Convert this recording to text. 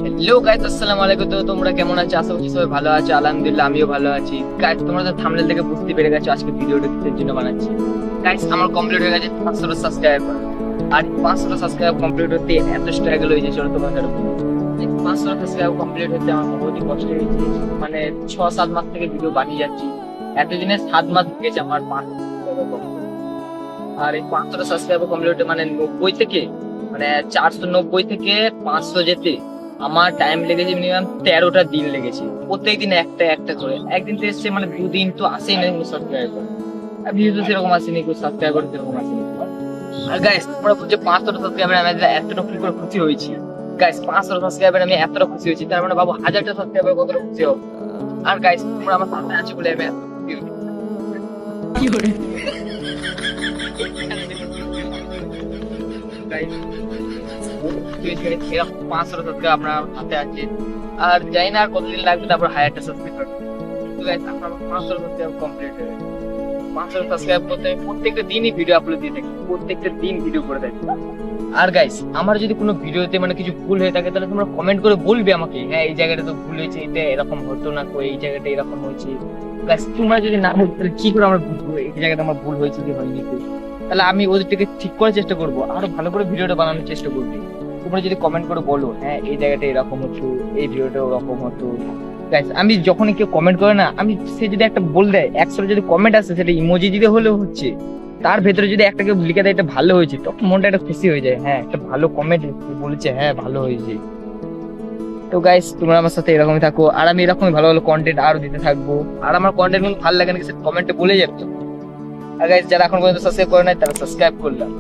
Hello guys, আসসালামু আলাইকুম। তো তোমরা কেমন আছো? আশা করছি সবাই ভালো আছো। আলহামদুলিল্লাহ আমিও ভালো আছি। গাইস, তোমরা তো থাম্বনেল থেকে বুঝতে পেরে গেছো আজকে ভিডিওটা কিসের জন্য বানাচ্ছি। গাইস, আমার কমপ্লিট হয়ে গেছে 500 সাবস্ক্রাইবার। আর 500 সাবস্ক্রাইবার কমপ্লিট হতে এত স্ট্রাগল হয়েছে, চলো তোমাদের 500 সাবস্ক্রাইবার কমপ্লিট হতে আমার বহুত কষ্ট হয়েছে। মানে 6-7 মাস থেকে ভিডিও বানিয়ে যাচ্ছি। এতদিনে 7 মাস গেছে আমার 500 সাবস্ক্রাইবার কমপ্লিট। আর এই 500 সাবস্ক্রাইবার কমপ্লিট হতে মানে 90 থেকে মানে 490 থেকে 500 যেতে আমার টাইম লেগেছে মিনিমাম 13টা দিন লেগেছে। প্রত্যেকদিন একটা একটা করে। একদিন তো এসছে মানে 2 দিন তো আসেই না সাবস্ক্রাইবার। আর ভিউ তো সেরকম আসেনি, সাবস্ক্রাইবার সেরকম আসেনি। আর গাইস, তোমরা বলছো 500 সাবস্ক্রাইবার আমি এতটা কি করে খুশি হয়েছি। গাইস, 500 সাবস্ক্রাইবার আমি এতটা খুশি হয়েছি, তার মানে বাবু 1000টা সাবস্ক্রাইবার কতটা খুশি হবে। আর গাইস, তোমরা আমার সাথে আছো বলে আমি এত খুশি হয়েছি। কি করে গাইস, 500 সাবস্ক্রাইব আপনার হাতে আছে। আর জানি না আর কতদিন লাগবে তারপর 1000টা সাবস্ক্রাইব। তো গাইস, আপনার 500 সাবস্ক্রাইব কমপ্লিট হয়ে গেছে। 500 সাবস্ক্রাইব করতে প্রত্যেকটা দিনই ভিডিও আপলোড দিয়ে থাকি, প্রত্যেকটা দিন ভিডিও করে থাকি। আর গাইস, আমার যদি কোনো ভিডিওতে মানে কিছু ভুল হয়ে থাকে তাহলে তোমরা কমেন্ট করে বলবে আমাকে, হ্যাঁ এই জায়গাটা তো ভুল হয়েছে, এটা এরকম হতো না, তো এই জায়গাটা এরকম হয়েছে। গাইস, তোমরা যদি না বলতে তাহলে কি করে আমরা বুঝবো এই জায়গাটা আমার ভুল হয়েছে কি হয়নি? তাহলে আমি ওদের থেকে ঠিক করার চেষ্টা করবো, আরো ভালো করে ভিডিওটা বানানোর চেষ্টা করবো। তোমরা যদি কমেন্ট করে বলো হ্যাঁ এই জায়গাটা এরকম হতো, এই ভিডিওটা ওরকম হতো। গাইস, আমি যখনই কেউ কমেন্ট করে না, আমি সে যদি একটা বল দেয় 100 যদি কমেন্ট আসে, সেটা ইমোজি দিতে হলেও হচ্ছে, তার ভেতরে যদি একটা কেউ লিখে দেয় এটা ভালো হয়েছে, তখন মনটা একটা খুশি হয়ে যায়। হ্যাঁ, একটা ভালো কমেন্ট বলেছে, হ্যাঁ ভালো হয়েছে। তো গাইস, তোমরা আমার সাথে এরকমই থাকো, আর আমি এরকমই ভালো ভালো কন্টেন্ট আরো দিতে থাকবো। আর আমার কন্টেন্ট গুলো ভালো লাগে নাকি সেটা কমেন্টে বলে যাবে। আর গাইস, যারা এখন পর্যন্ত সাবস্ক্রাইব করে নাই তারা সাবস্ক্রাইব করলাম।